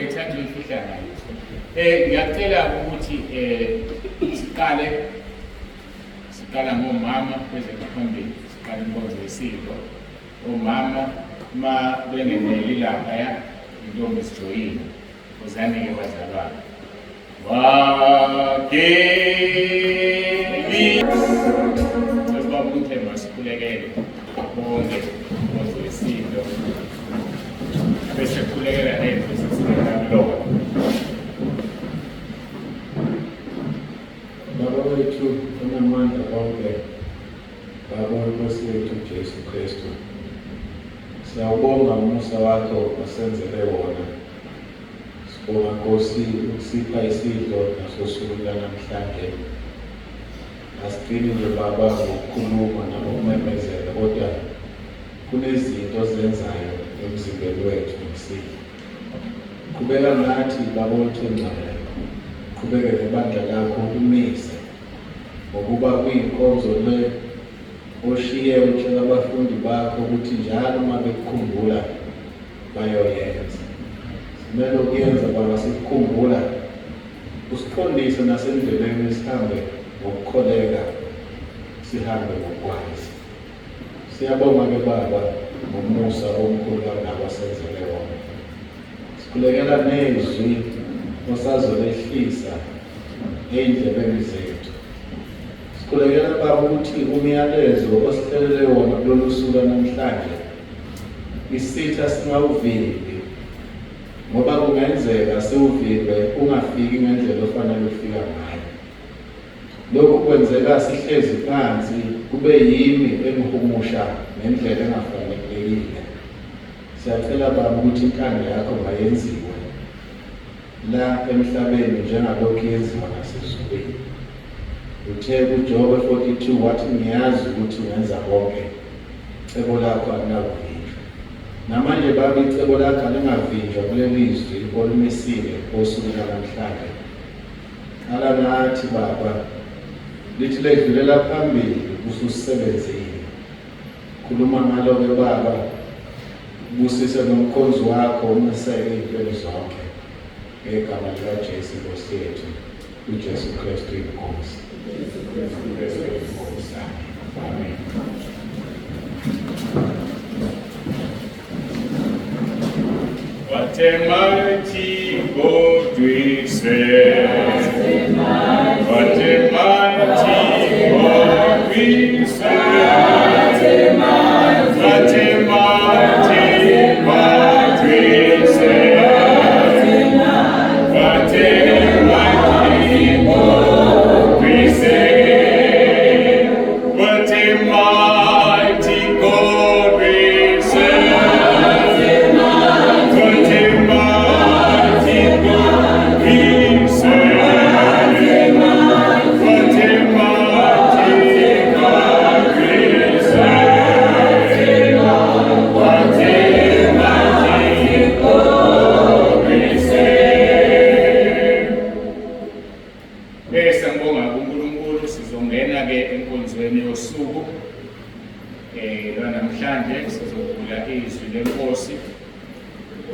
Ngithanda ukufihla ngayo. Ngiyacela ukuthi siqala ngomama bese phambili siqala inkonzo yesiko. Omama ma bengeneli lapha ya intombi sijoyina uzane ke bazalwane. Wakeli Sibaba uMthembu sikhulekele bonke inkonzo yesiko. Bese khulekela nento sesiqala Baba wethu unamandla konke, Baba weNkosi yethu Jesu Kristu, siyawubonga umusa wakho osenzele wona. Sibonga Nkosi ukusipha isidlo naso suku lanamhlanje. Asigcini nje Baba ngokukhuluma nangokumemezela, kodwa kunezinto ozenzayo emzimbeni wethu ngesidlo. Qhubeka nathi Baba wethu engcwele, qhubeke nebandla lakho umise, ngokuba kuyinkonzo le oshiye utshela abafundi bakho ukuthi njalo uma bekukhumbula bayoyenza. Simele ukuyenza Baba sikukhumbula, usiqondise nasendleleni sihambe ngokukholeka, sihambe ngokwazi. Siyabonga ke Baba ngomusa omkhulu abasenzele wona. Sikhulekela nezwi osazolehlisa ey'ndlebeni zethu. Sikhulekela Baba ukuthi umyalezo osihlelele wona kulolu suku namhlanje isitha singawuvimbi, ngoba kungenzeka siwuvimbe ungafiki ngendlela ofanele ufika ngayo. Lokhu kwenzeka sihlezi phansi kube yimi engihumusha ngendlela engafanelekile. Siyacela Baba ukuthi inkanda yakho mayenziwe la emhlabeni njengalokhu yenziwa nasezulwini. Uthe kuJobe 42 wathi ngiyazi ukuthi wenza konke, icebo lakho alinakuvinjwa. Namanje Baba icebo lakho alingavinjwa kuleli zwi olumisile osuku namhlanje. Qala nathi Baba, lithi ledlulela phambili ususebenzile. Khuluma ngalo-ke Baba, busise nomkhonzi wakho umiseke iy'mpilo zonke. Ngegama likaJesu Nkosi yethu, uJesu Kristu inkosi. Amen. What a mighty God we serve. What a mighty God we serve. What a mighty God we serve. What a mighty God we serve. What a mighty God we serve. What a mighty God we serve. What a mighty God we serve. What a mighty God we serve. Siyambonga uNkulunkulu, sizongena ke enkonzweni yosuku lwanamhlanje. Sizokuvula izwi lenkosi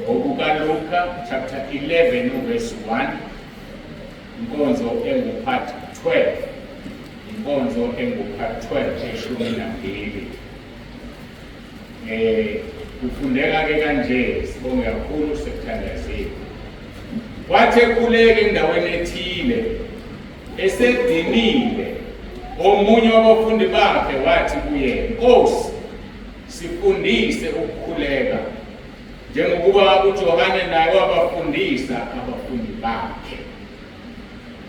okukaLuka chapter 11 verse 1, inkonzo engupart 12, inkonzo engupart 12 eshumi nambili. Kufundeka ke kanje, sibonge kakhulu sekuthandazile. Wathi ekhuleka endaweni ethile esedinile, omunye wabafundi bakhe wathi kuye, Nkosi, sifundise ukukhuleka njengokuba uJohane naye wabafundisa abafundi bakhe.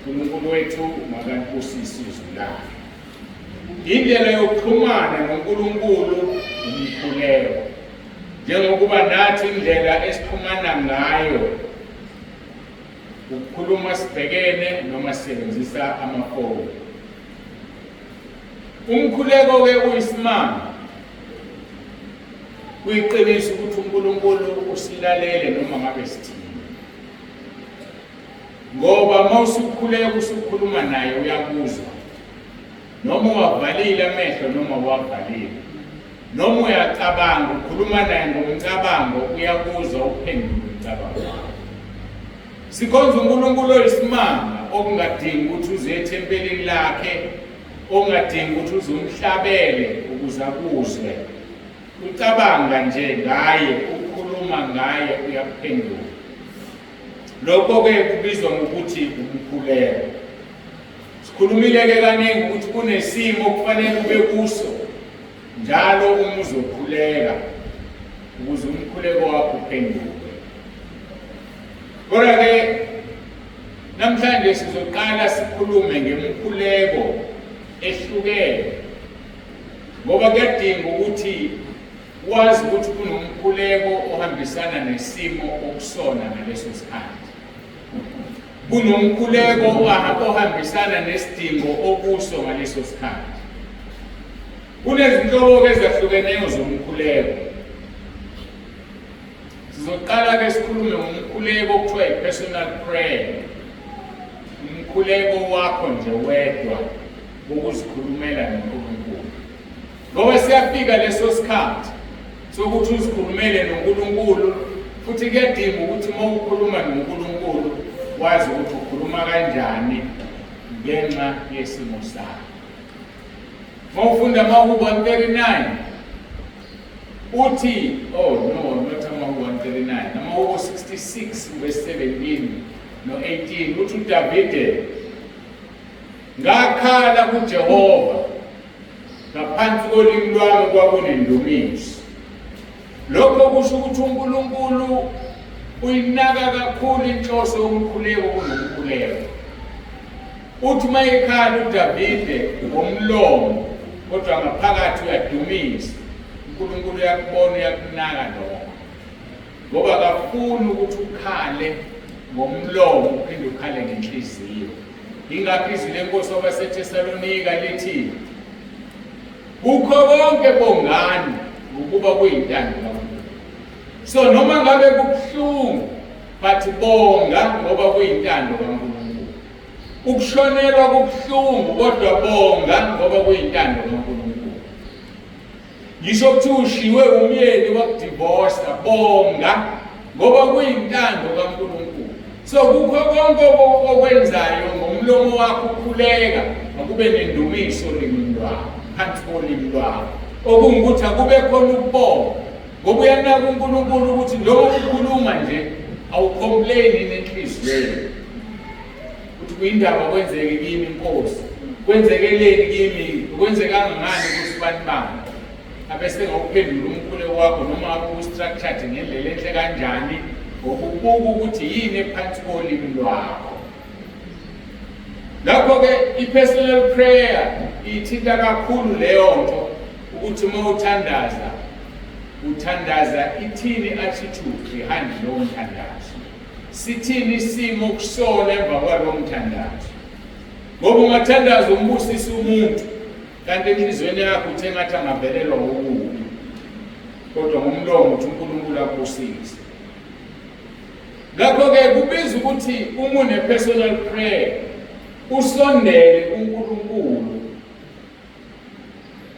uNkulunkulu wethu makakubusise izwi lakhe. Indlela yokuxhumana noNkulunkulu umkhuleko, njengokuba nathi indlela esixhumana ngayo ukukhuluma sibhekene noma sisebenzisa amafoni. Umkhuleko ke uyisimanga, kuyiqiniso ukuthi uNkulunkulu usilalele noma ngabe sithini. Ngoba mawusukhuleka usukhuluma naye uyakuzwa. Noma wavalile amehlo noma wavalile. Noma uyacabanga ukhuluma naye ngomcabango uyakuzwa uphendula umcabango wakho. Sikhonza uNkulunkulu oyisimanga okungadingi ukuthi uze ethempelini lakhe, okungadingi ukuthi uze umhlabele ukuze akuzwe. Ucabanga nje ngaye, ukhuluma ngaye, uyaphendula. Lokho-ke kubizwa ngokuthi umkhuleko. Sikhulumile-ke kaningi ukuthi kunesimo okufanele ube kuso njalo uma uzokhuleka ukuze umkhuleko wakho uphenduke. Kodwa-ke namhlanje sizoqala sikhulume ngemkhuleko ehlukene, ngoba kuyadinga ukuthi wazi ukuthi kunomkhuleko ohambisana nesimo okusona ngaleso sikhathi. Kunomkhuleko ohambisana nesidingo okuso ngaleso sikhathi. Kunezinhlobo ezahlukeneyo zomkhuleko. Sizoqala-ke sikhulume ngomkhuleko okuthiwa yi-personal prayer. Umkhuleko wakho nje wedwa wokuzikhulumela noNkulunkulu. Ngoba siyafika leso sikhathi sokuthi uzikhulumele noNkulunkulu, futhi kuyadinga ukuthi uma ukhuluma noNkulunkulu wazi ukuthi ukhuluma kanjani ngenxa yesimo sakho. Uma ufunda Mahubo 139 uthi, oh no, not Mahubo 139, Mahubo 66 verse 17 no-18 uthi uDavide, ngakhala kuJehova, ngaphansi kolimi lwami kwakunendumiso. Lokho kusho ukuthi uNkulunkulu uyinaka kakhulu inhloso yomkhuleko kunomkhuleko. Uthi mayekhala uDavide ngomlomo kodwa ngaphakathi uyadumisa, uNkulunkulu uyakubona, uyakunaka lokho. Ngoba kafuni ukuthi ukhale ngomlomo uphinde ukhale ngenhliziyo. Ingakho izwi leNkosi wabaseThesalonika lithi, kukho konke bongani ukuba kuyintando kaNkulunkulu. So noma ngabe kubuhlungu, but bonga ngoba kuyintando kaNkulunkulu. Ukushonelwa kubuhlungu kodwa bonga ngoba kuyintando kaNkulunkulu. Ngisho ukuthi ushiwe umyeni wakudivorce, bonga ngoba kuyintando kaNkulunkulu. So kukho konke okwenzayo ngomlomo wakho ukhuleka, akube nendumiso olimini lwakho, phansi kolimi lwakho. Okungukuthi akube khona ukubonga, ngoba uyanaka uNkulunkulu ukuthi noma ukhuluma nje awucomplaini nenhliziyo. Uthi kuyindaba kwenzeke kimi Nkosi, kwenzekeleni kimi, kwenzekanga ngani ukuthi bantu bami. Abese ngawuphendula umkhuleko wakho noma akustructured ngendlela enhle kanjani, ngokubuka ukuthi yini ephansi kolimi lwakho. Ngakho-ke i-personal prayer ithinta kakhulu leyo nto ukuthi uma uthandaza ithini attitude behind lowo mthandazo. Sithini isimo kusona emva kwalowo mthandazo. Ngoba ungathandaza umbusise umuntu kanti enhliziyweni yakho uthe ngathi angavelelwa ukubi, kodwa ngomlomo uthi uNkulunkulu akubusise. Ngakho-ke kubiza ukuthi uma une-personal prayer usondele uNkulunkulu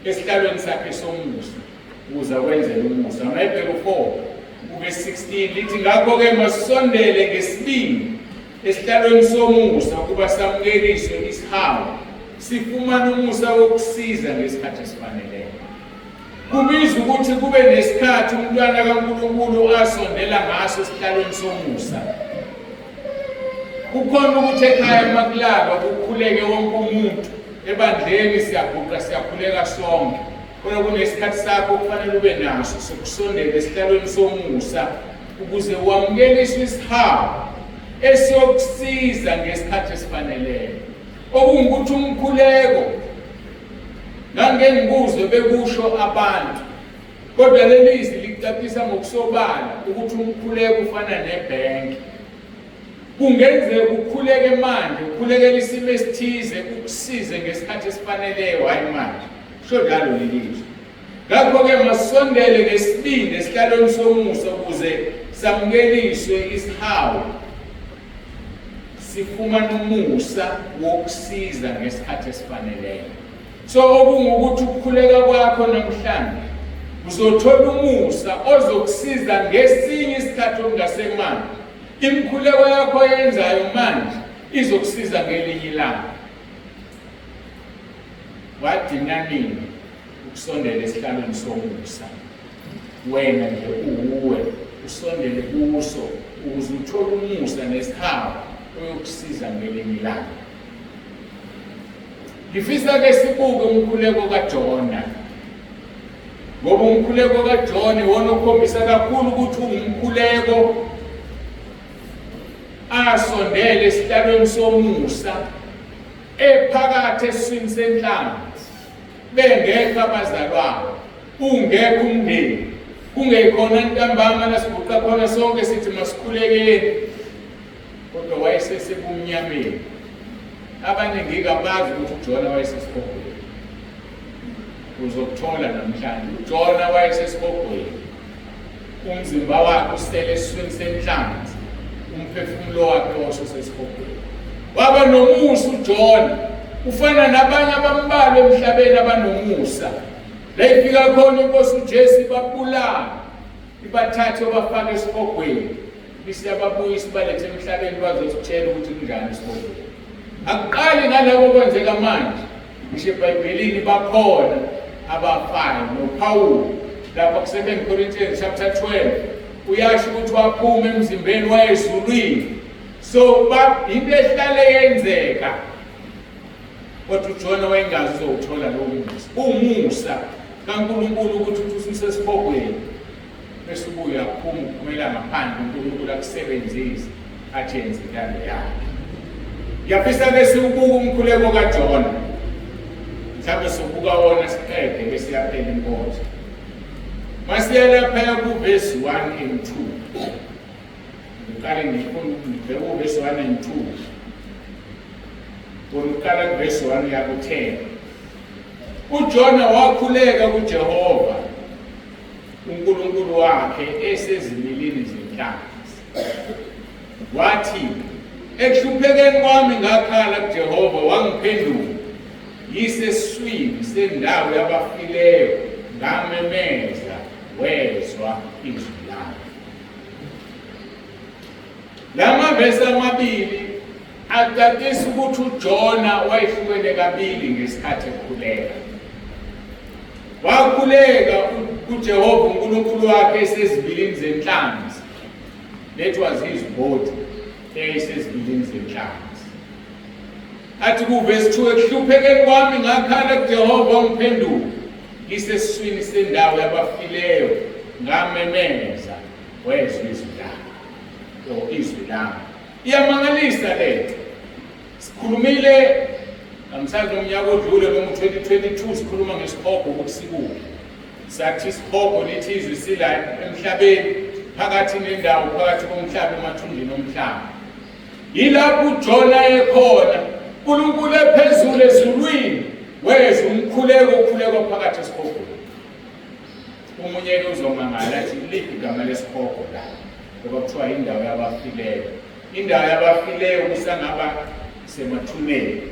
esihlalweni sakhe somusa ukuze akwenzele umusa. AmaHebheru 4:16 lithi, ngakho-ke masisondele ngesibindi esihlalweni somusa ukuba samukeliswe isihawu, sifumane umusa wokusiza ngesikhathi esifaneleyo. Kubiza ukuthi kube nesikhathi umntwana kaNkulunkulu asondela ngaso esihlalweni somusa. Kukhona ukuthi ekhaya emakulaba kukhuleke wonke umuntu, ebandleni siyaguqa siyakhuleka sonke, kodwa kunesikhathi sakho kufanele ube naso sokusondela esihlalweni somusa ukuze wamukeliswe isihawu esiyokusiza ngesikhathi esifaneleyo. Okungukuthi umkhuleko ngangengibuzwe bekusho abantu, kodwa leli izwi licacisa ngokusobala ukuthi umkhuleko ufana nebhenki. Kungenzeka ukhuleke manje, ukhulekela isimo esithize ukusize ngesikhathi esifaneleyo, hayi manje. Sho njalo leli izwi. Ngakho-ke masisondele ngesibindi esihlalweni somusa ukuze samukeliswe isihawu, sifumane umusa wokusiza ngesikhathi esifaneleyo. So okungukuthi ukukhuleka kwakho namhlanje uzothola umusa ozokusiza ngesinye isikhathi okungasemanje Imikhuleko yakho oyenzayo manje izokusiza ngelinye ilanga. Wadinga nini ukusondela esihlalweni somusa? Wena nje uwe usondele kuso ukuze uthole umusa nesihawu oyokusiza ngelinye ilanga. Ngifisa ke sibuke umkhuleko kaJona. Ngoba umkhuleko kaJona wona ukhombisa kakhulu ukuthi ungumkhuleko asondele esihlalweni somusa ephakathi esiswini senhlanzi. Bengekho abazalwane, ungekho umndeni, kungekhona ntambama lasiguqa khona sonke sithi masikhulekeni, kodwa wayesesebumnyameni. Abaningi kabazi ukuthi uJona wayesesibhobhweni. Uzokuthola namhlanje uJona wayesesibhobhweni. Umzimba wakhe usele esiswini senhlanzi, umphefumulo wakhe osesibhobhweni. Waba nomusa uJona, ufana nabanye abambalwa emhlabeni abanomusa. La ifika khona inkosi uJesu ibabulala, ibathathe bafake esibhobhweni, isiyababuyisa balethe emhlabeni bazositshela ukuthi kunjani esibhobhweni. Akuqali nalabo kwenzeka manje. Ngisho eBhayibhelini bakhona abafayo noPawulu. Lapha ku2 Corinthians chapter 12 uyasho ukuthi waphuma emzimbeni wayezulwini. So into ehlale yenzeka. Kodwa uJona wayengazi uzowuthola lo musa. Umusa kaNkulunkulu ukuthi usesibhobhweni. Bese ubuya aphuma uphumela ngaphandle uNkulunkulu akusebenzise athi yenze intando yakhe. Ngiyafisa ke sibuke umkhuleko kaJona. Mhlawumbe sibuka wona siqede bese yaphela inkonzo. Masiya lapha kuverse 1 and 2. Ngikale ngifuna ukubheka uverse 1 and 2. Ngikala kuverse 1 ya ku10. uJona wakhuleka kuJehova uNkulunkulu wakhe esezimilini zenhlanzi. Wathi, ekuhluphekeni kwami ngakhala kuJehova wangiphendula. Yisesiswini sendawo yabafileyo ngamemeza wezwa izwi lami. Lama verse amabili acacisa ukuthi uJona wayehlukene kabili ngesikhathi ekhuleka. Wakhuleka kuJehova uNkulunkulu wakhe esezimilini zenhlanzi. That was his body esezimilini zenhlanzi. Athi kuverse 2 ekuhluphekeni kwami ngakhala kuJehova wangiphendula. Isesiswini sendawo yabafileyo ngamemeza wezwa izwi lami. Izwi lami iyamangalisa le. Sikhulumile namhlanje umnyaka odlule noma 2022 sikhuluma ngesibhobho ukuthi sibuke. Sathi isibhobho lithi izwi sila emhlabeni phakathi nendawo phakathi komhlaba emathunjini omhlaba. Yilapho uJona ekhona uNkulunkulu ephezulu ezulwini wezwa umkhuleko okhulekwa phakathi esibhobhweni. Umunye uzomangala athi lithi igama lesibhobho la ngoba kuthiwa indawo yabafileyo. Indawo yabafileyo kusangaba semathuneni.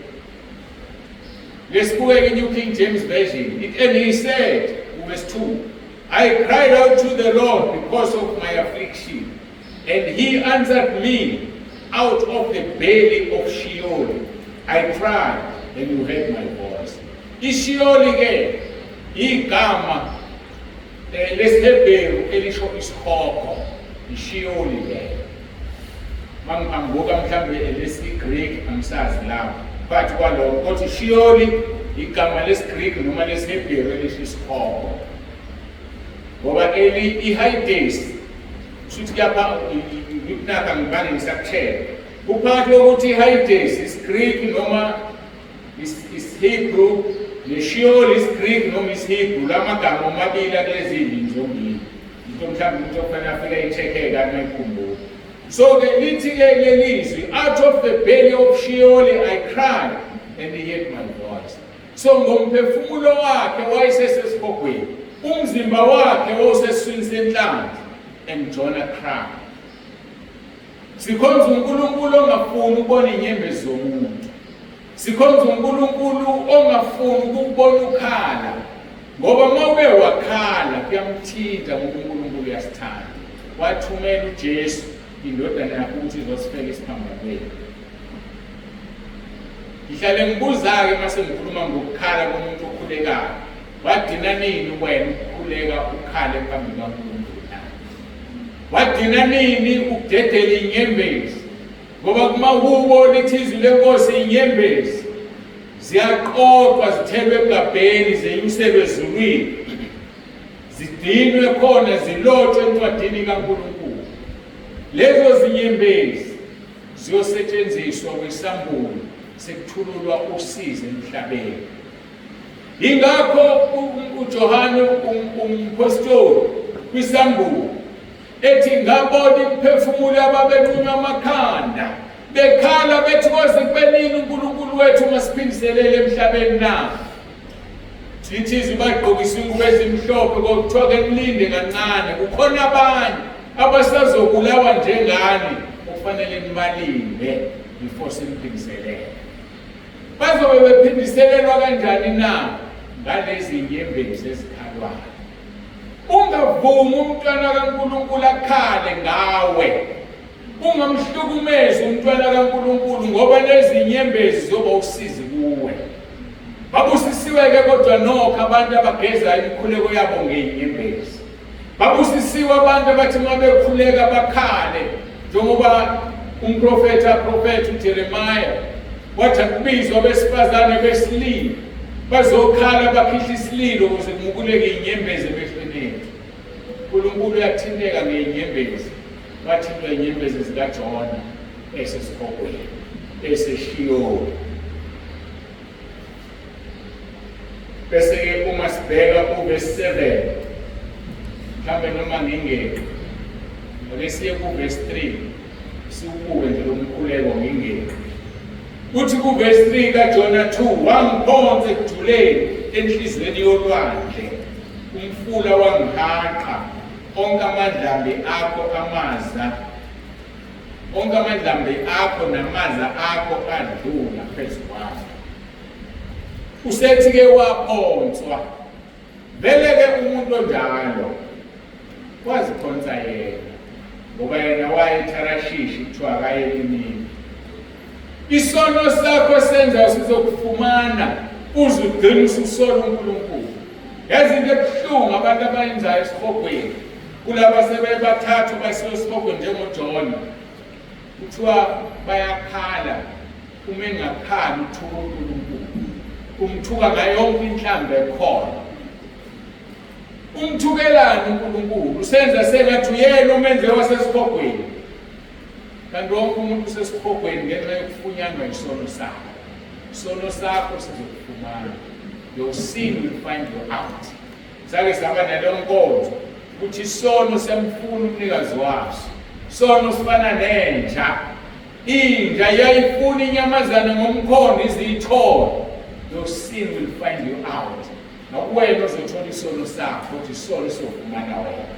Lesibuke in New King James Version. And he said, verse 2, I cried out to the Lord because of my affliction, and he answered me out of the belly of Sheol. I cried, and you heard my voice. ISheol ke igama lesihebheru elisho isikhokho. ISheol ke mangiphambuka mhlambe lesiGreek angisazi lapho phakathi kwalokho kodwa iSheol igama lesiGreek noma lesihebheru elisho isikhokho. Ngoba iHades futhi kuyapha nginaka ngibane ngisakuthela uphakathi ukuthi iHades isiGreek noma isiHebrew neSheol isiGreek noma isiHebrew lamagama omabili kulezi zindimi zombili. Into mhlawumbe umuntu ofanele afike ayitheke kana ayikhumbule. So ke lithi ke lelizwi out of the belly of Sheol I cried and he heard my voice. So ngomphefumulo wakhe wayesesesibhobhweni. Umzimba wakhe wawusesiswini senhlanzi and Jonah cried. Sikhonza uNkulunkulu ongafuni ukubona inyembezi zomuntu. Sikhonza uNkulunkulu ongafuni ukubona ukhala. Ngoba mawube wakhala kuyamthinta ngoba uNkulunkulu uyasithanda. Wathumela uJesu indodana yakho ukuthi izosifela isiphambano. Ngihlale ngibuza-ke mase ngikhuluma ngokukhala komuntu okhulekayo. Wadina nini wena ukukhuleka ukhale phambi kaNkulunkulu na? Wadina nini ukudedela inyembezi? Ngoba kumahubo lithi izwi lenkosi inyembezi ziyaqoqwa zithelwe egabheni zenyuselwe ezulwini. Zidinwe khona zilotshwe encwadini kaNkulunkulu. Lezo zinyembezi ziyosetshenziswa kwisambulo sekuthululwa usizi emhlabeni. Ingakho uJohane umpostoli kwisambulo ethi ngabona imphefumulo ababequnywa amakhanda bekhala bethi koze kube nini uNkulunkulu wethu masiphindiselele emhlabeni na? Lithi izwi bagqokisa ingubo ezimhlophe kokuthiwa ke nilinde kancane kukhona abanye abasazobulawa njengani okufanele nibalinde before simphindiselele. Bazobe bephindiselelwa kanjani na? Ngalezi nyembezi ezikhalwayo. Ungavumi umntwana kaNkulunkulu akhale ngawe. Ungamhlukumezi umntwana kaNkulunkulu ngoba lezi nyembezi zoba usizi kuwe. Babusisiwe-ke kodwa nokho abantu abagezayo imikhuleko yabo ngey'nyembezi. Babusisiwe abantu abathi uma bekhuleka bakhale njengoba umprofethi uJeremiah wathi akubizwa besifazane besililo bazokhala bakhihla isililo ukuze kumukuleke inyembezi emehlweni ethu. uNkulunkulu uyathinteka ngey'nyembezi. Wathintwa inyembezi zikaJona esesikhokweni eseshiyoni. Bese-ke uma sibheka kuverse 7 mhlawumbe noma ngingeke ake siye kuverse 3 siwubuke nje lo mkhuleko ngingeke. Uthi kuverse 3 kaJona 2 wangiphonsa ekujuleni enhliziyweni yolwandle umfula wangihaqa onke amadlambi akho amaza onke amadlambi akho namaza akho adlula phezu kwami. Usethi-ke waphonswa. Vele-ke umuntu onjalo waziphonsa yena ngoba yena wayeTharashishi kuthiwa akayeli nini. Isono sakho senza sizokufumana uze ugcine ususola uNkulunkulu. Yazi into ebuhlungu abantu abayenzayo esihogweni kulaba sebebathathu basiyosihogweni njengoJona kuthiwa bayakhala uma engakhali uthuka uNkulunkulu. Umthuka ngayo yonke inhlamvu ekhona. Umthukelani uNkulunkulu? Usenza sengathi uyena umenze wasesihogweni. Kanti wonke umuntu usesihogweni ngenxa yokufunyanwa isono sakho. Isono sakho sizokufumana. Your sin will find you out. Sake sihamba nalo nkonzo ukuthi isono siyamfuna umnikazi waso. Isono sifana nenja. Inja yayifuna inyamazana ngomkhondo izithole. Your sin will find you out. Nakuwena uzothola isono sakho ukuthi isono sofumana wena.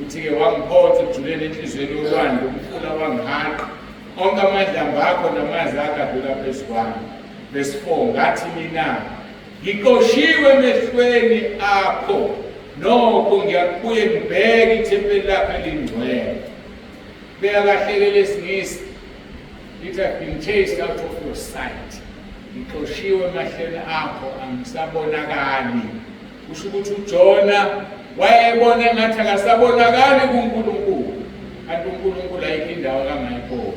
Uthi-ke wangiphonsa ekujuleni enhliziyweni yolwandle umfula wangihaqa onke amadlambi akho namazi akho adlula phezu kwami. Verse 4 ngathi mina ngiqoshiwe emehlweni akho nokho ngiyakubuye ngibheke ithempeli lakho elingcwele. Beka kahle-ke lesingisi lithi I've been chased out of your sight. Ngiqoshiwe emahlweni akho angisabonakali. Kusho ukuthi uJona wayebona engathi akasabonakali kuNkulunkulu. Kanti uNkulunkulu ayikho indawo angayiboni.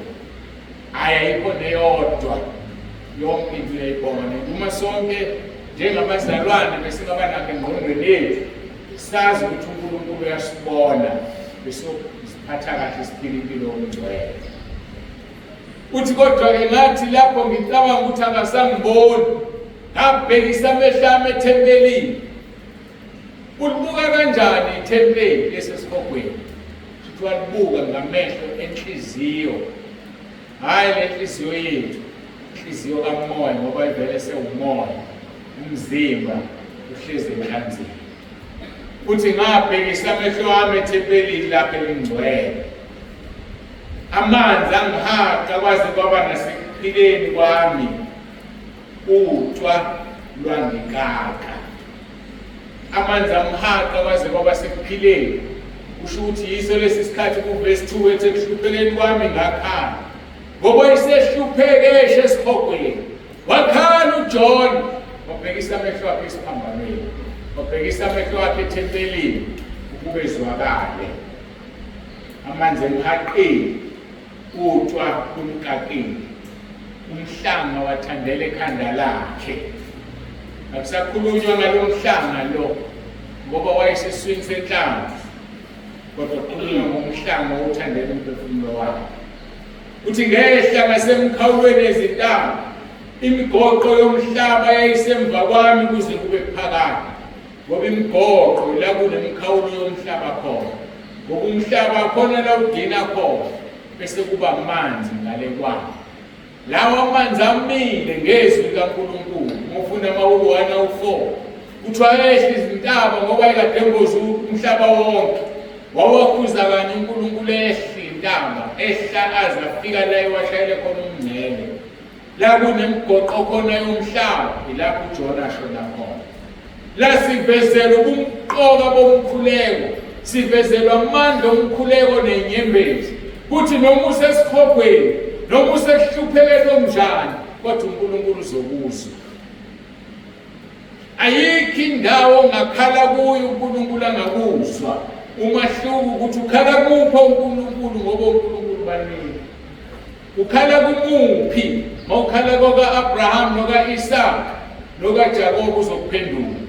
Ayikho neyodwa. Yonke into uyayibona. Uma sonke njengabazalwane besingabanakho engqondweni yethu sazi ukuthi uNkulunkulu uyasibona besiziphatha kahle siphila impilo engcwele. Uthi kodwa-ke ngathi lapho ngicabanga ukuthi akasangiboni ngabhekisa amehlo ami ethempelini. Ulibuka kanjani ithempeli lesesihogweni? Uthi walibuka ngamehlo enhliziyo, hhayi le nhliziyo yethu, inhliziyo kamoya ngoba ivele sewumoya, umzimba uhlezi enhlanzini. Uthi ngabhekisa amehlo ami ethempelini lapho elingcwele. Amanzi angihaqa kwaze kwaba nasekuphileni kwami utshwa lwangikaka. Amanzi amhaqa kwaze kwaba sekuphileni kusho ukuthi yiso lesi sikhathi kuverse 2 ethi ekuhluphekeni kwami ngakhala ngoba isehlupheke esihogweni wakhala uJohn wabhekisa amehlo akhe esiphambanweni wabhekisa amehlo akhe ethempelini ukube zwakale amanzi emhaqeni utshwa kumkakeni umhlanga wathandela ekhanda lakhe akusakhulunywa ngalomhlanga lo ngoba wayeseswini senhlanzi kodwa kukhulunywa ngomhlanga othandela umphefumulo wakhe uthi ngehla ngasemkhawulweni ezintaba imigoqo yomhlaba yayisemva kwami kuze kube phakade ngoba imigoqo la kunemkhawulo yomhlaba khona ngoba umhlaba khona la udina khona bese kuba amanzi ngale kwami lawa amanzi amile ngezwi likaNkulunkulu ngofuna amawulu 104 kuthiwa ehla izintaba ngoba ekade emboza umhlaba wonke wawakhuza kanye uNkulunkulu ehla intaba ehla azafika la ewashayele khona umngcele la kunemgoqo khona yomhlaba ilapho uJona shona khona la sivezela ubumqoka bomkhuleko sivezelwa amandla omkhuleko nenyembezi kuthi noma usesikhogweni noma usehluphekelo njani kodwa uNkulunkulu uzokuzwa ayikho indawo ongakhala kuyo uNkulunkulu angakuzwa umahluko ukuthi ukhala kuphi uNkulunkulu ngoba uNkulunkulu baningi ukhala kumuphi mawukhala koka-Abraham noka-Isaka noka-Jakob uzokuphendula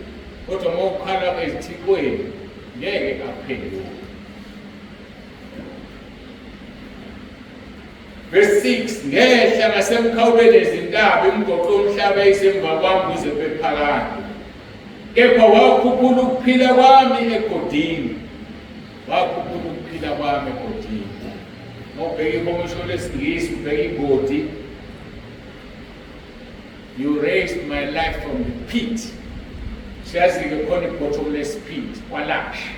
kodwa mawukhala ezithikweni ngeke aphendule. Verse 6 ngehla ngasemkhawulweni ezintaba imigoqo yomhlaba eyisemva kwami kuze bephakade kepha wakhuphula ukuphila kwami egodini wakhuphula ukuphila kwami egodini mawubheka ihomisho lesingisi ubheka igodi you raised my life from the pit siyazi-ke khona i-bottomless pit kwalasha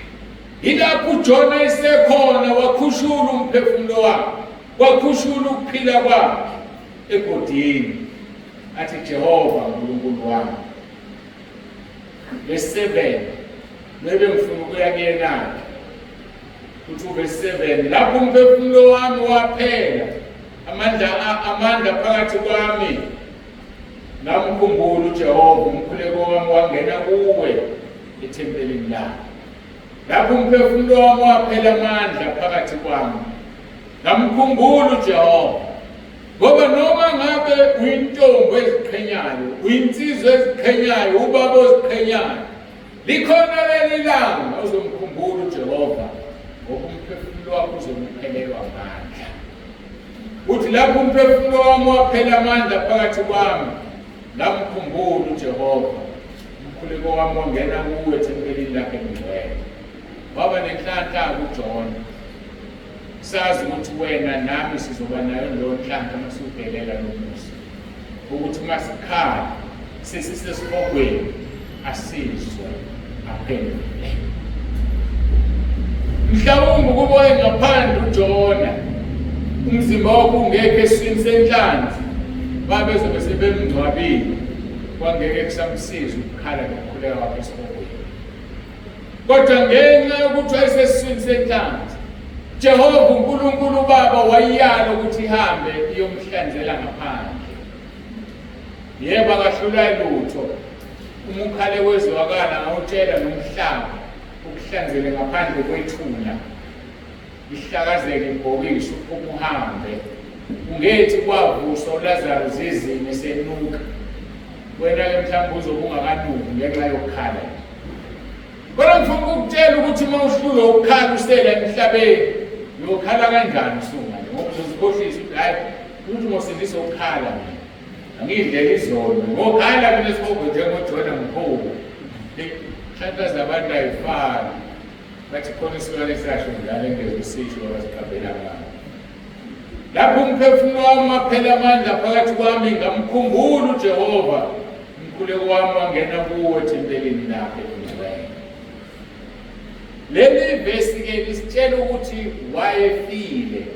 yilapho uJona esekhona wakhushula umphefumulo wakhe wakhushula ukuphila kwakhe egodini athi Jehova uNkulunkulu wami. Verse 7 nebe ngifuna ukuya kuyena kuthi verse 7 lapho umphefumulo wami waphela amandla phakathi kwami ngamkhumbula uJehova umkhuleko wami wangena kuwe ethempelini lakho lapho umphefumulo wami waphela amandla phakathi kwami ngamkhumbula uJehova ngoba noma ngabe uyintombi eziqhenyayo uyinsizwa eziqhenyayo ubaba oziqhenyayo likhona leli langa uzomkhumbula uJehova ngoba umphefumulo wakho uzomuphelelwa amandla uthi lapho umphefumulo wami waphela amandla phakathi kwami ngamkhumbula uJehova umkhuleko wami wangena kuwe ethempelini lakhe engcwele waba nenhlanhla kuJona sazi ukuthi wena nami sizoba nayo leyo nhlanhla masubhelela nomusa ukuthi masikhala sesisesibogweni asizwe aphendule mhlawumbe kuboye ngaphandle uJona umzimba wakho ungekho eswini senhlanzi babezo bese bemngcwabile kwangeke kusamsiza ukukhala nokukhuleka kwakhe esibogweni kodwa ngenxa yokuthi wayeseswini senhlanzi Jehova uNkulunkulu Baba wayiyala ukuthi ihambe iyomhlanzela ngaphandle yebo akahlula lutho umukhale wezwakala ngawutshela nomhlaba ukuhlanzele ngaphandle kwethuna ihlakazeke ibhokisi ukuhambe ungethi kwavusa uLazaro zizini esenuka wena ke mhlawumbe uzobungakanuki ngenxa yokukhala kodwa ngifuna ukutshela ukuthi uma uhlula ukukhala usela emhlabeni uyokhala kanjani usungane ngoba uzozikhohlisa ukuthi hayi ukuthi ngosindisa ukukhala mina angidlela izolo ngokhala mina esikhongo njengoJona mkhulu hlankaza abantu ayifani bathi khona isikole esasho njalo engeze usisho abasiqabela ngalo lapho umphefumulo wami waphela amandla phakathi kwami ngamkhumbula uJehova umkhuleko wami wangena kuwe ethempelini lakhe engcwele. Leli verse ke lisitshela ukuthi wayefile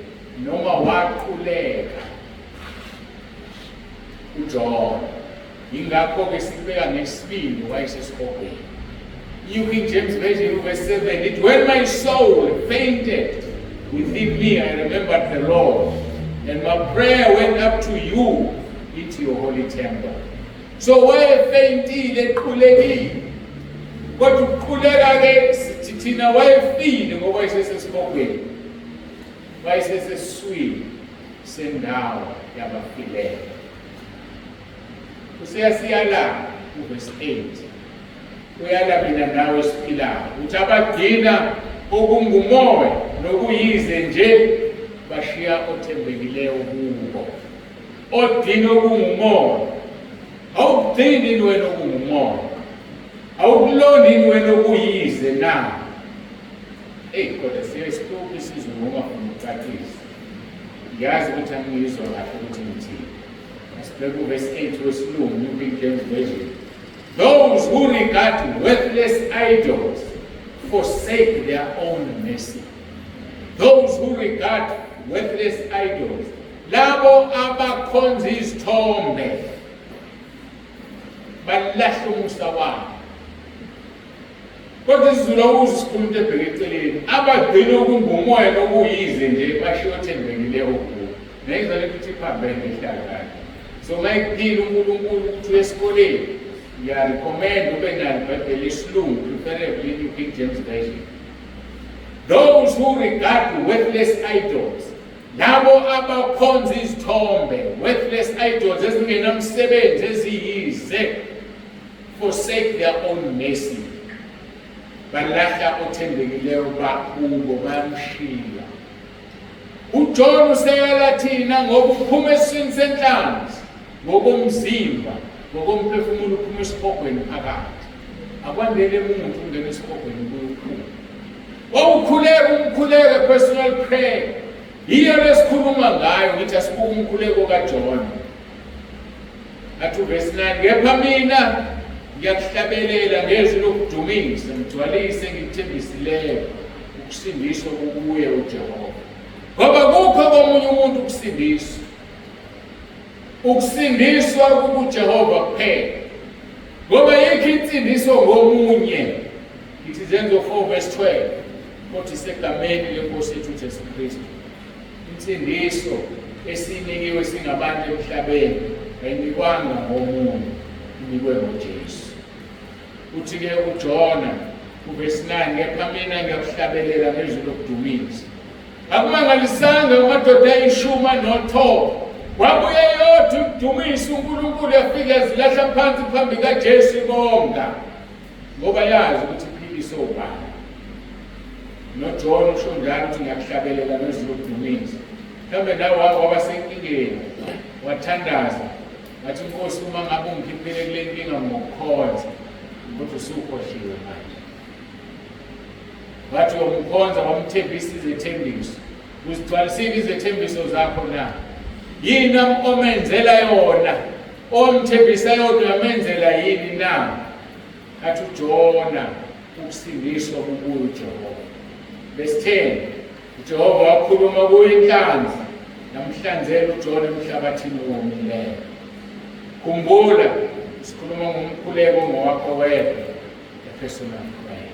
noma waquleka uJona ingakho ke sibeka ngesibili wayesesibhokweni New King James Version, verse 7, it when my soul fainted within me, I remembered the Lord, and my prayer went up to you into your holy temple. So why faintile khulekile? Kodwa ukukhuleka ke sithi thina wayefile ngoba isesesibokweni. Wayeseseswini sendawo yabafileyo. Usiyasiyala verse 8. Uyala mina nawe siphilayo. Uthi abagcina okungumoya nokuyize nje bashiya othembekileyo kubo. Odina okungumoya. Awudini wena okungumoya. Awukuloni wena okuyize na. Kodwa siyesikuthi isizwe ngoma kumcacisa. Yazi ukuthi angiyizwa kahle ukuthi ngithini. Asibheke verse 8 wesilungu New King James Version. Those who regard worthless idols forsake their own mercy. Those who regard worthless idols, labo abakhonza izithombe, balahla umusa wabo. Kodwa isizulu uzisikhuluma ebheke eceleni, abagcina okungumoya nokuyize nje bashiya othembekileyo kubo. Nayizale ukuthi iphambene ehlala. So mayiphila uNkulunkulu ukuthi uyesikoleni, recommend ube nalo iBhayibheli lesilungu, preferably New King James Version. Those who regard worthless idols, labo abakhonza izithombe, worthless idols ezingenamsebenzi eziyize, forsake their own mercy. Balahla othembekileyo bakubo bayamshiya. uJohn useyala thina ngoba uphuma esiswini senhlanzi, ngokomzimba, ngokomphefumulo uphuma esiphogweni phakathi. Akwandele umuntu ungena esiphogweni kuyophuma. Umkhuleko personal prayer. Yiyo lesikhuluma ngayo ngithi asibuke umkhuleko kaJohn. Athi verse 9, ngepha mina ngiyakuhlabelela ngezwi lokudumisa, ngigcwalise ngikuthembisileyo ukusindiswa kukuye uJehova. Ngoba kukho komunye umuntu ukusindiswa. Ukusindiswa kukuJehova kuphela. Ngoba yikho insindiso ngomunye. It is Zenzo 4 verse 12. Kodwa isegameni lenkosi yethu uJesu Kristu. Insindiso esinikiwe singabantu emhlabeni ayinikwanga ngomunye, inikwe ngoJesu. Uthi-ke uJona verse 9, ngepha mina ngiyakuhlabelela ngezwi lokudumisa. Akumangalisanga amadoda ayishuma noThoba. Wabuye yodwa ukudumisa uNkulunkulu yafika yazilahla phansi phambi kaJesu bonga. Ngoba yazi ukuthi iphiliso ubani. NoJohn usho njalo ukuthi ngiyakuhlabelela ngezwi lokudumisa. Mhlawumbe nawe waba senkingeni, wathandaza, wathi Nkosi uma ngabe ungikhiphile kule nkinga ngokukhonza, kodwa usukhohliwe manje. Wathi wamkhonza wamthembisa izethembiso. Uzigcwalisile izethembiso zakho na? Yini omenzela yona? Omthembisa yona yamenzela yini na? Athi uJona ukusindiswa kukuye uJehova. Verse 10, uJehova wakhuluma kuye inhlanzi, namhlanzela uJona emhlabathini owomileyo. Khumbula sikhuluma ngomkhuleko ngowakho wedwa, a personal prayer.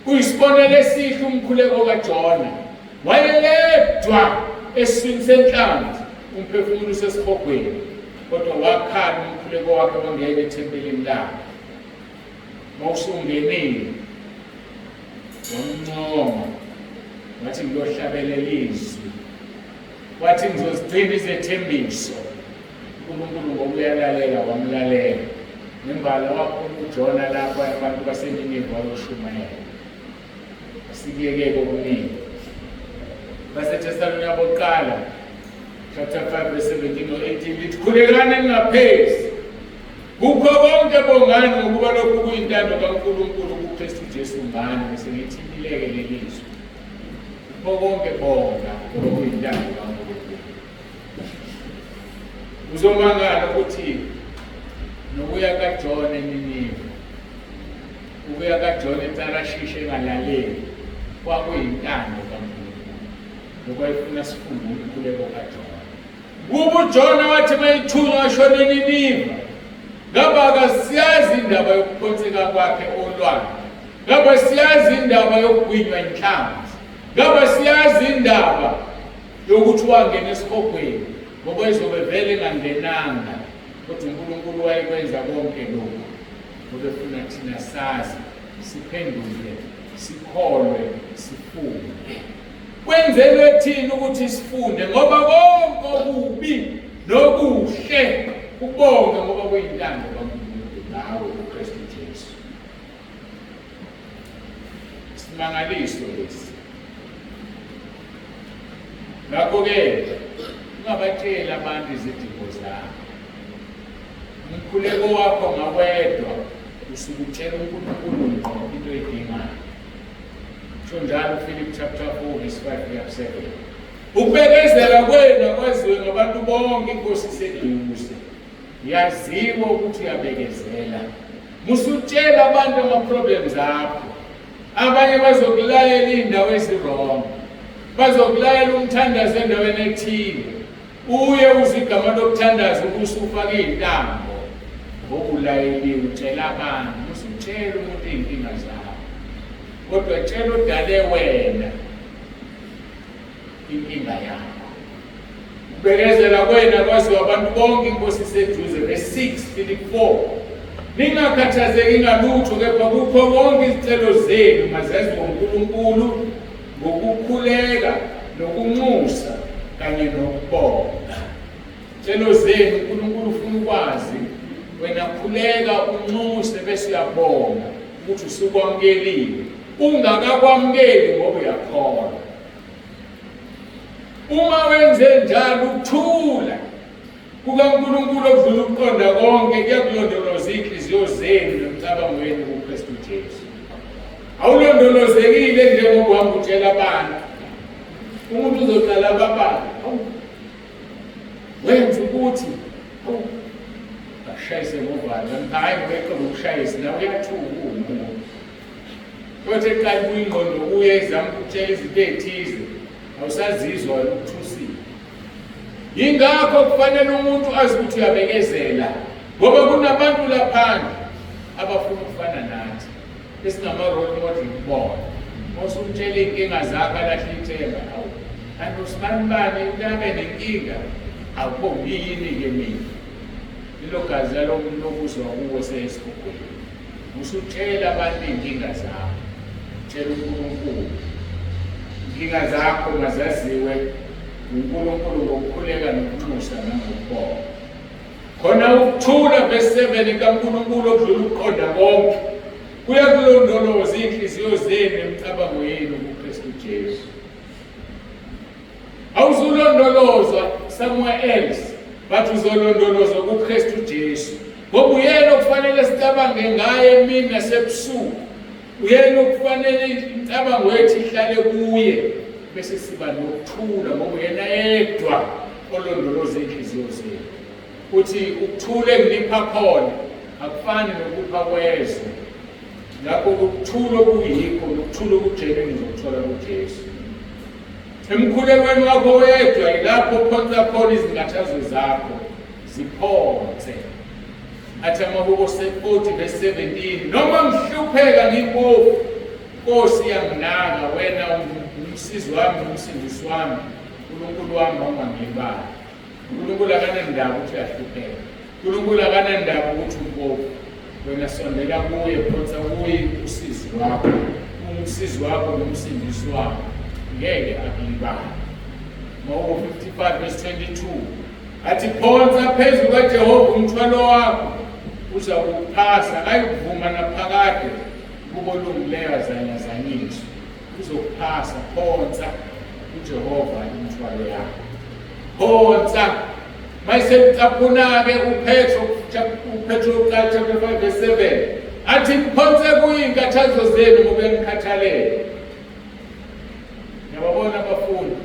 Uyisibonelo esihle umkhuleko kaJona. Wayeledwa esiswini senhlanzi, umphefumulo usesiphogweni, kodwa wakhala umkhuleko wakhe wangena ethempelini lakhe. Mawusungenile wamncoma, wathi ngiyohlabelela izwi, wathi ngizozigcina izethembiso. uNkulunkulu ngokuyalalela wamlalela. Nembala wakhona uJona lapho abantu baseNinive bayoshumayela. Asikiyeke okuningi. BaseThesalonika bokuqala chapter 5 verse 17 no 18 lithi khulekani ningaphezi. Kukho konke bongani ngokuba lokhu kuyintando kaNkulunkulu kuKristu Jesu ngani, bese ngithi ileke lelizwe. Kukho konke bonga ngoba kuyintando kaNkulunkulu. Uzomangala ukuthi nokuya kaJona eNinive, ukuya kaJona eTarashishi engalaleli, kwakuyintando kaNkulunkulu. Ngoba ifuna sifunde umkhuleko kaJona. Kuba uJona wathi mayithunywa washona eNinive, ngaba siyazi indaba yokuphonseka kwakhe olwandle, ngaba siyazi indaba yokugwinywa inhlanzi, ngaba siyazi indaba yokuthi wangena esihogweni ngoba izobe vele engangenanga, kodwa uNkulunkulu wayekwenza konke lokhu ngoba efuna thina sazi, siphendule, sikholwe, sifunde. Kwenzelwe thina ukuthi sifunde ngoba konke okubi nokuhle kubonge ngoba kuyintando kaNkulunkulu nawe uKristu Jesu. Simangaliso lesi. Ngakho-ke ungabatsheli abantu izidingo zakho. Umkhuleko wakho ngawedwa usuke utshela uNkulunkulu ngqo into edingayo. Njalo Philip chapter 4 verse 5-7. Ukubekezela kwenu akwaziwe ngabantu bonke inkosi iseduze. Yaziwa ukuthi uyabekezela. Musutshela abantu ama-problems akho. Abanye bazokulayela indawo ezirong. Bazokulayela umthandazo endaweni ethile. Uye uzigama lokuthandaza ukuthi ufake izintambo. Ngokulayeliwe utshela abantu. Musutshela umuntu izinkinga zakho. Kodwa tshela udale wena inkinga yakho. Ukubekezela kwena kwaziwa abantu bonke inkosi iseduze. Verse 6 Philip 4. Ningakhathazeki ngalutho, kepha kukho konke izicelo zenu mazaziwe uNkulunkulu ngokukhuleka nokunxusa kanye nokubonga. Izicelo zenu uNkulunkulu ufuna ukwazi, wena khuleka unxuse bese uyabonga ukuthi usukwamukeliwe. Ungakakwamukeli ngoba uyakholwa. Uma wenze njalo ukuthula kukaNkulunkulu okudlula ukuqonda konke kuyakulondoloza inhliziyo zenu nomcabango wenu kuKristu Jesu. Awulondolozekile njengoba uhamba utshela abantu. Umuntu uzoqala ababala. Wenza ukuthi ashayise ngobani, hayi weqe ukushayisa nawe uyathuka umuntu. Kodwa eqala kuyingqondo uye ezama ukutshela izinto ezithize, awusazizwa ukuthusile. Yingakho kufanele umuntu azi ukuthi uyabekezela, ngoba kunabantu laphandle abafuna ukufana nathi, esingama-role model kubona. Mosumtshela iy'nkinga zakho alahle ithemba, hawu kanti usibani bani utabe nenkinga, awubongi yini-ke mina. Lilo gazi lalo muntu okuzwa kuwo seyesihogweni. Usutshela abantu iy'nkinga zakho, tshela uNkulunkulu. Inkinga zakho mazaziwe uNkulunkulu ngokukhuleka nokunxusa nangokubonga. Khona ukuthula verse 7 kaNkulunkulu okudlula ukuqonda konke kuyakulondoloza inhliziyo zenu nemicabango yenu kuKristu Jesu. Awuzulondolozwa somewhere else, but uzolondolozwa kuKristu Jesu. Ngoba uyena okufanele sicabange ngaye emini nasebusuku. Uyena okufanele imicabango yethu ihlale kuye, bese siba nokuthula ngoba uyena yedwa olondoloza inhliziyo zenu. Uthi ukuthula enginipha khona akufani nokupha kwezwe. Ngakho ukuthula okuyikho nokuthula okujele nizokuthola kuJesu. Emkhulekweni wakho wedwa yilapho phonsa khona izingathazo zakho ziphonse. Athi amahubo 40 verse 17, noma ngihlupheka ngimpofu, Nkosi yanginaka, wena umsizi wami nomsindisi wami, uNkulunkulu wami ongangilibali. uNkulunkulu akanandaba ukuthi uyahlupheka. uNkulunkulu akanandaba ukuthi umpofu. Wena sondela kuye, phonsa kuye usizi wakho. Umsizi wakho nomsindisi wakho ngeke akulibali. Mahubo 55 verse 22, athi phonsa phezu kaJehova umthwalo wakho, uza kuphasa, ayikuvuma naphakade kubonungileyo azanyazanyiswa. Uzokuphasa, phonsa uJehova imithwalo yakho. Phonsa. Mayisekucaphuna-ke uPetro chapter 5 verse 7, athi phonse kuye inkathazo zenu ngoba ngikhathalele. Ngiyababona abafundi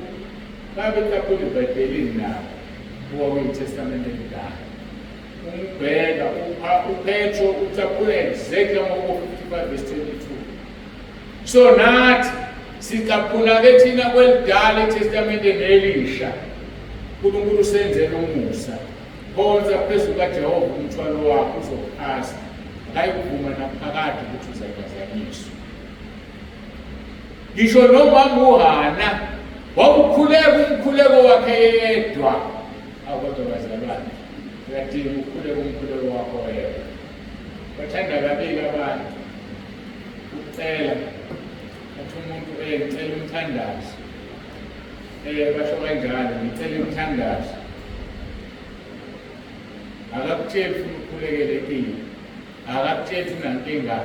babecaphuna iBhayibhelini nabo kuwa kwiTestamente elidala. Umbheka uPetro ucaphula exactly amahubo 55 verse 22. So nathi sicaphuna-ke thina kwelidala iTestamente nelisha. uNkulunkulu usenzele umusa, phonsa phezu kaJehova umthwalo wakho uzokuphasa. Akayivuma naphakade ukuthi uzaphazanyiswa. Ngisho nomama uHana wawukhuleka umkhuleko wakhe yedwa. Kodwa bazalwane, uyadinga ukukhuleka umkhuleko wakho yedwa. Bathanda kabili abantu ukucela athi umuntu ngicela umthandazo. Basho kanjalo, ngicela umthandazo. Akakutsheli ufuna ukukhulekela, akakutsheli unankinga,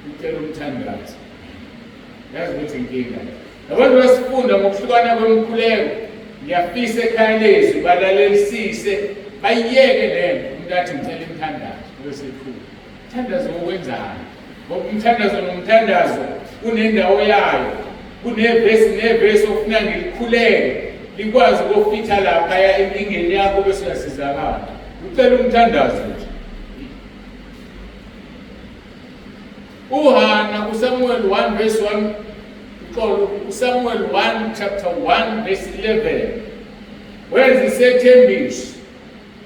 ucela umthandazo. Yazi ukuthi inkinga. Abantu basifunda ngokuhlukana kwemikhuleko, ngiyafisa ekhaya lezwi balalelisise, bayiyeke lento. Umuntu athi ngicela umthandazo, bese ekhulu. Umthandazo wokwenzani? Ngoba umthandazo nomthandazo unendawo yayo. Kunevesi ofuna ngilikhuleke, likwazi ukufitha lapha enkingeni yakho bese uyasizakala. Ucela umthandazo nje. uHana kuSamuel 1 verse 1, uSamuel 1 chapter 1 verse 11, wenza isethembiso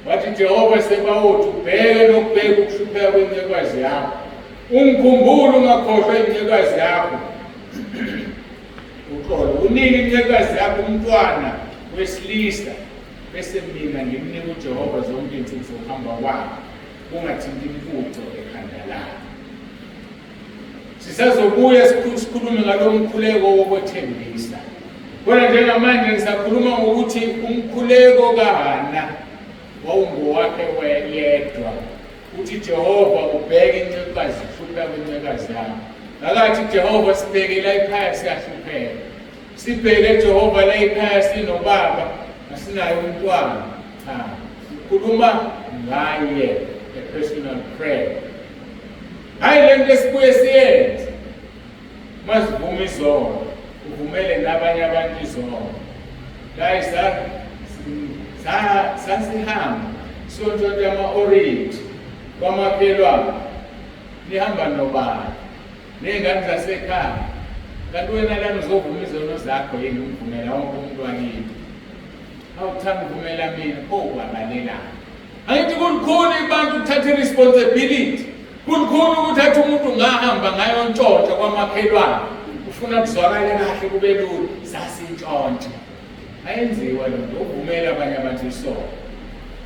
wathi Jehova Sebawothi, ubheke nokubheka ukuhlupheka kwencekazi yakho, ungikhumbule ungakhohlwa incekazi yakho. Uxolo, unike incekazi yakho umntwana wesilisa, bese mina ngimnika uJehova zonke izinto zokuhamba kwakhe, ungathinti impuco ekhanda lakho. Sisazobuya sikhulume ngalo mkhuleko wokwethembisa. Kodwa njengamanje ngisakhuluma ngokuthi umkhuleko kaHana wawungowakhe yedwa. Uthi Jehova, ubheke incekazi, hlupheka kwencekazi yakho. Akathi Jehova, sibheke la ekhaya siyahlupheka. Sibheke Jehova la ekhaya sinobaba asinayo umntwana. Ukhuluma ngaye, a personal prayer. Hayi lento esibuye siyenze. Masivume izono, uvumele nabanye abantu izono. Guys, sasihamba sonke ama-orient kwamakhelwane, nihamba nobani ney'ngane zasekhaya, kanti wena lana uzovuma izono zakho yini umvumela wonke umuntu wakini? Awuthanda uvumela mina kwabalelana. Angithi kulikhulu abantu ukuthatha i-responsibility. Kulikhulu ukuthatha umuntu ngahamba ngayontshontshwa kwamakhelwane, ufuna kuzwakale kahle kube lula, sasintshontsha. Ayenziwa lonto, uvumela abanye abantu isono.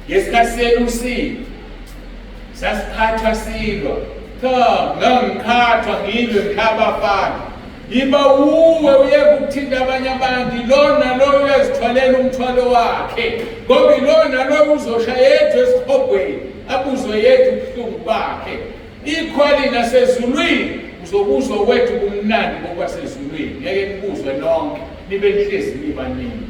Ngesikhathi selusini sasikhathwa silwa, ngangikhathwa ngilwe ngikhabafana. Yiba uwe uyeke ukuthinta abanye abantu, lona lo uyazithwalela umthwalo wakhe, ngoba lona lo uzosha yedwa esikhobweni, abuzwe yedwa ubuhlungu bakhe. Ikhwali nasezulwini uzobuzwa wethu kumnandi ngokwasezulwini, ngeke nibuzwe nonke, nibe nihlezi nibaningi.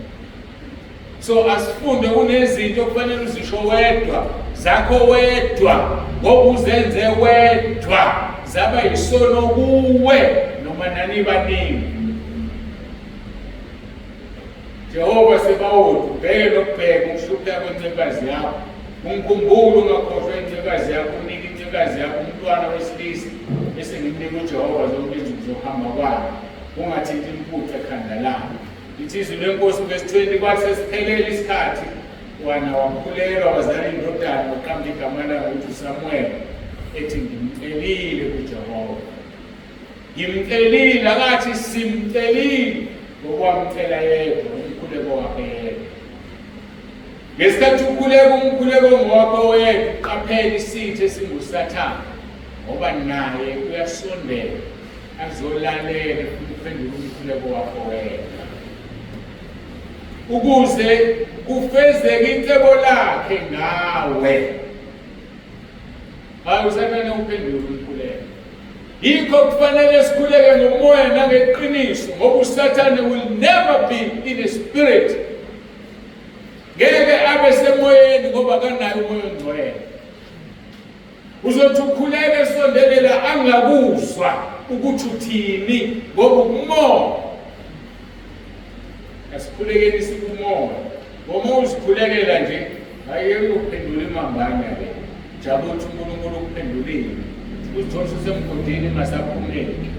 So asifunde kunezinto okufanele uzisho wedwa, zakho wedwa, ngoba uzenze wedwa, zaba yisono kuwe noma nanibaningi. Jehova Sebawothi, ubheke nokubheka ukuhlupheka kwencekazi yakho, ungikhumbule ungakhohlwa incekazi yakho, unike incekazi yakho umntwana wesilisa, bese ngimnika uJehova zonke izinto zokuhamba kwakhe, ungathinti impuco ekhanda lakho. Lithi izwi leNkosi verse 20, kwathi sesiphelele isikhathi, wena wakhulelwa wazala indodana waqamba igama layo ukuthi uSamuel, ethi ngimcelile kuJehova. Ngimcelile, akathi simcelile ngokwamcela yedwa umkhuleko wakhe yedwa. Ngesikhathi ukhuleka umkhuleko ngowakho wedwa, uqaphele isitho esinguSathane, ngoba naye uyasondela azolalela uphendule umkhuleko wakho wedwa, ukuze kufezeke icebo lakhe ngawe. Hayi uSathane uphendule umkhuleko. Yikho kufanele sikhuleke ngomoya nangeqiniso, ngoba uSathane will never be in a spirit. Ngeke abe semoyeni ngoba kanayo umoya ongcwele. Uzothi ukhuleke esondelela angakuzwa ukuthi uthini ngoba umoya. Asikhulekeni sikumoya. Ngoba uzikhulekela nje ayeke uphendula imambane le. Jabu uthi uNkulunkulu ukuphendulile. Uzithola usemgodini masaphumeki.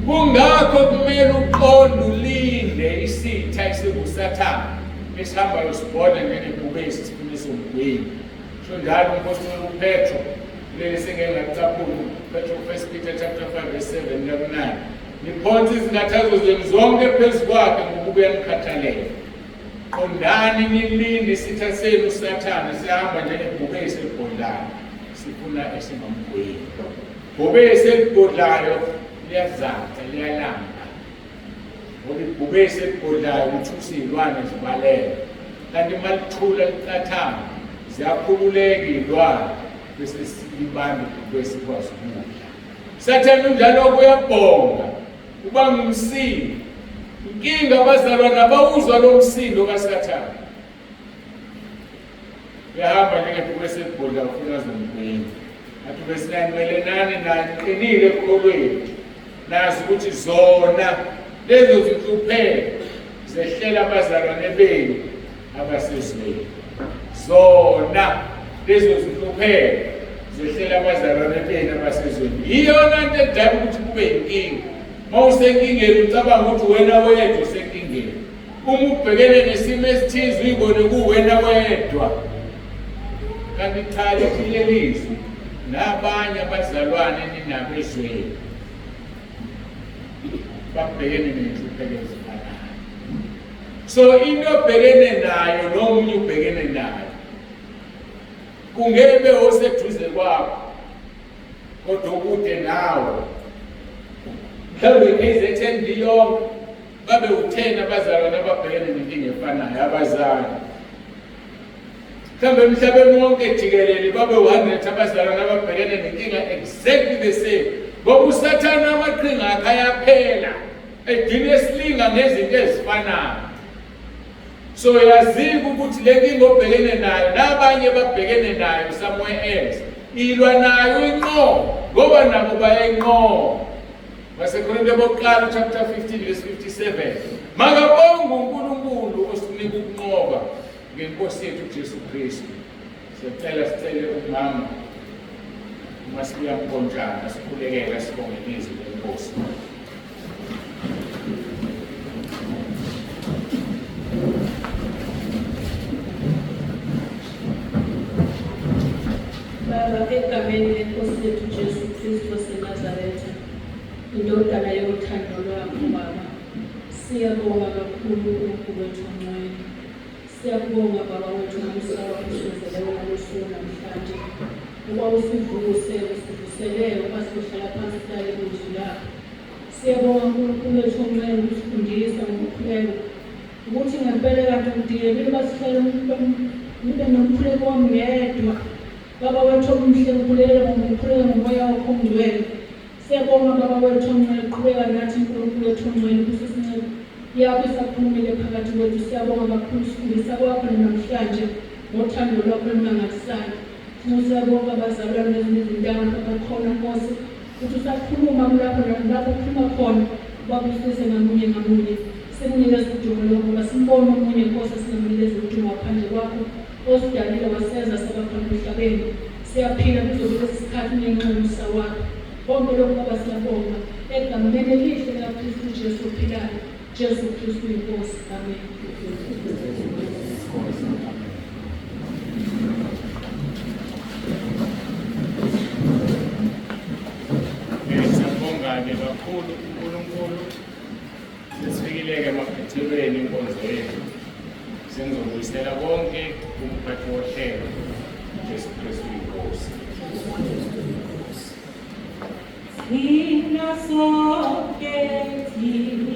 Kungakho kumele uqonde ulinde isitha esikuSathane. esihambayo sibona njengebhubesi sifundisa umgwini. Sho njalo umpostoli uPetro leli singeke ngacaphula Petro 1 Peter chapter 5 verse 7 to 9. Niphonsa izingathazo zenu zonke phezu kwakhe ngokubuya nikhathalele. Qondani nilinde isitha senu uSathane sihamba njengebhubesi elibhodlayo sifuna esingamgwini. Ibhubesi elibhodlayo liyazatha liyalamba. Ngoba ibhubesi elibhodlayo lithusa iy'lwane zibalele. Kanti malithula licathama ziyakhululeka iy'lwane bese libambe ibhubesi likwazi ukudla. Sathane unjalo uyabhonga uba ngumsindo. Inkinga abazalwane abawuzwa lo msindo kaSathane. Uyahamba njengebhubesi elibhodlayo ufuna zomgwini. Athi besinanimelelani naye qinile ekholweni. Nazi ukuthi zona lezo zinhlupheko zehlela abazalwane benu abasezweni. Zona lezo zinhlupheko zehlela abazalwane benu abasezweni. Iyona nto edala ukuthi kube inkinga. Uma usenkingeni ucabanga ukuthi wena wedwa usenkingeni. Uma ubhekene nesimo esithize uyibone kuwena wedwa. Kanti cha lethile lizwi nabanye abazalwane ninabo ezweni babhekene nenhlupheko ezifanayo. So into obhekene nayo nomunye ubhekene nayo kungebe oseduze kwakho kodwa ukude nawe. Mhlawumbe KZN yonke babe u10 abazalwane ababhekene nenkinga efanayo abazali. Mhlawumbe emhlabeni wonke jikelele babe u100 abazalwane ababhekene nenkinga exactly the same. Ngoba uSathane amaqhinga akhe ayaphela egcine esilinga ngezinto ezifanayo. So yazika ukuthi le nkinga obhekene nayo nabanye babhekene nayo somewhere else ilwa nayo inqobo ngoba nabo bayenqobo. Wasekorinte bokuqala chapter 15 verse 57. Makabonge uNkulunkulu osinika ukunqoba ngenkosi yethu uJesu Kristu. Sicela umama masibuya mkonjana sikhulekela sibonge izwi lenkosi. Baba, egameni lenkosi yethu Jesu Kristu waseNazaretha, indodana yothando lwakho Baba, siyabonga kakhulu uNkulunkulu wethu ongcwele. Siyabonga Baba wethu ngomusa wakho osenzele wona losuku namhlanje. Uba usivusele ukasihlala phansi sihlale kwizwi lakho. Siyabonga uNkulunkulu wethu ongcwele ukusifundisa ngokukhuleka ukuthi ngempela kanti kudingekile uba sihlale nibe nomkhuleko wami ngedwa. Baba wethu omhle ukhulekele ngomoya wakho ongcwele. Siyabonga Baba wethu ongcwele uqhubeka nathi uNkulunkulu wethu ongcwele kusisincede. Yakho isaphumile phakathi kwethu. Siyabonga kakhulu sifundisa kwakho namhlanje ngothando lwakho olumangalisayo. Siyabonga abazalwane nezintanga abakhona Nkosi ukuthi usakhuluma kulapho nalapho ukhuluma khona ubabusise ngamunye ngamunye. Sikunikeza udumo lokho ngoba simbona omunye Nkosi singamnikeza udumo ngaphandle kwakho osidalile wasenza sabakhona emhlabeni. Siyaphila kuzobe lesi sikhathi nenxusa wakho. Bonke lokho Baba siyabonga egameni elihle likaKristu Jesu ophilayo. Jesu Kristu inkosi. Amen. Siyabonga-ke kakhulu uNkulunkulu sesifikile-ke emaphethelweni inkonzo yethu. Sengizobuyisela konke kumphathi wohlelo Jesu Kristu inkosi. Thina sonke thina